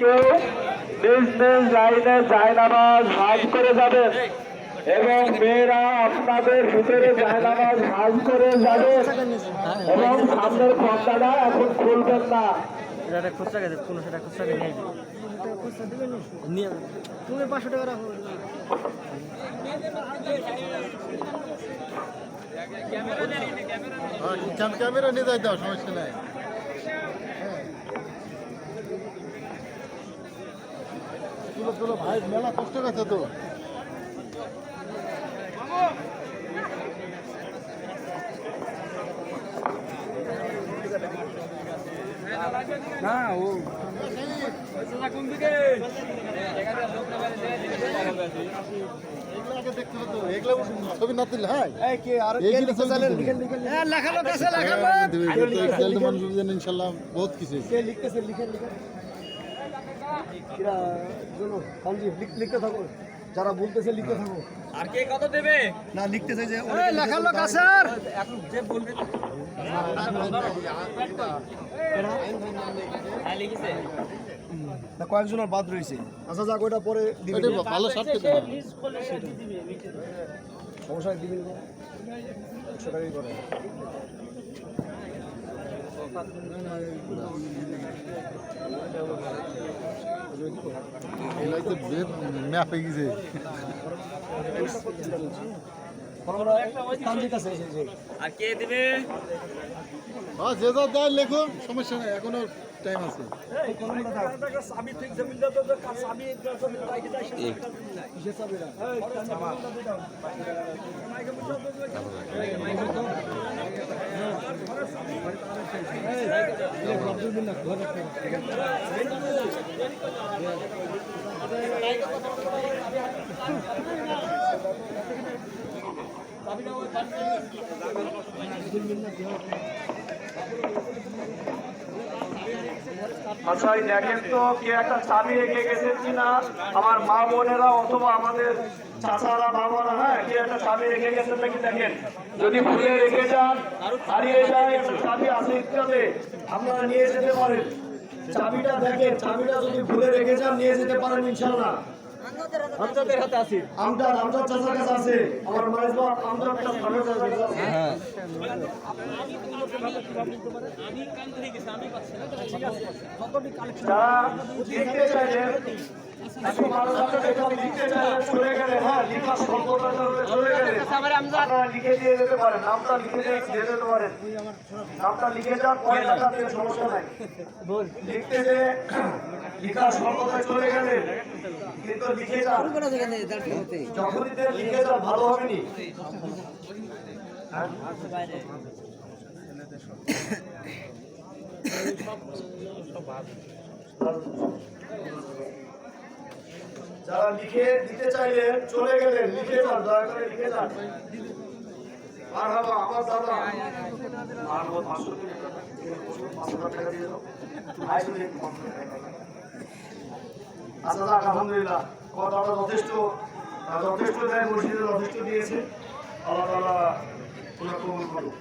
কেউ নিজ নিজ লাইনে জায়নামাজ ভাঁজ করে যাবেন এবং মেয়েরা আপনাদের ভিতরে জায়নামাজ ভাঁজ করে যাবেন এবং সামনের পর্দাটা এখন খুলবেন না। খুচরা গেছে 1500 টাকা খুচরা নিয়ে তুমি 500 টাকা রাখো। ক্যামেরা নিয়ে যাই দাও, সমস্যা নাই। তুলো ভাই, মেলা কষ্ট গেছে তো। না ও কোন দিকে ছবি না তুললে হয় ইনশাল্লাহ বহুত কিছু লিখতে থাকো, যারা বলতেছে লিখতে থাকো। আর কে কত দেবে না লিখতেছে যে লেখার লোক আছে আর এখন যে বলবে লিখেছে কয়েকজনের বাদ রয়েছে। আচ্ছা যাক, ওইটা পরে দিবে। ভালো সাথে সমস্যা দিবেন 100 টাকাই করে। ম্যাপে গেছে আর কে দেবে যে যা দেয় লেখো, সমস্যা নেই, এখনো টাইম আছে। আচ্ছা দেখেন তো কে একটা চাবি রেখে গেছেন কিনা আমার মা বোনেরা অথবা আমাদের চাচারা বাবারা, হ্যাঁ কে একটা চাবি রেখে গেছেন নাকি দেখেন। যদি ভুলে রেখে যান, হারিয়ে যায়, একটা চাবি আছে ইত্যাদি আপনারা নিয়ে যেতে পারেন। চাবিটা দেখেন, চাবিটা যদি ভুলে রেখে যান নিয়ে যেতে পারেন ইনশাল্লাহ। আমজাদের হাতে আছে, আমজাদ চাচার কাছে আছে, আমার মাইজ বাপ আমজাদ চাচার কাছে আছে। যারা লিখতে চাইলেন, একটু মানুষ আছে যেটা লিখতে চাইলেন চলে গেলে, হ্যাঁ লিখা সম্পূর্ণ চলে গেলে আপনারা লিখে দিয়ে যেতে পারেন, নামটা লিখে দিয়ে যেতে পারেন। নামটা লিখে যান, পরে টাকা দিয়ে সমস্যা নাই। লিখতে যে লিখা সম্পূর্ণ চলে গেলে কিন্তু লিখে যান, যখনই লিখে যান ভালো হবে নি। যারা লিখে দিতে চাইলেন চলে গেলেন, লিখে যান, দয়া করে লিখে যান। মারহাবা আমার দাদা, আচ্ছা যাক আলহামদুলিল্লাহ, আমার দাদা যথেষ্ট দেয়, মসজিদে যথেষ্ট দিয়েছে। আল্লাহ তাআলা কবুল করুন।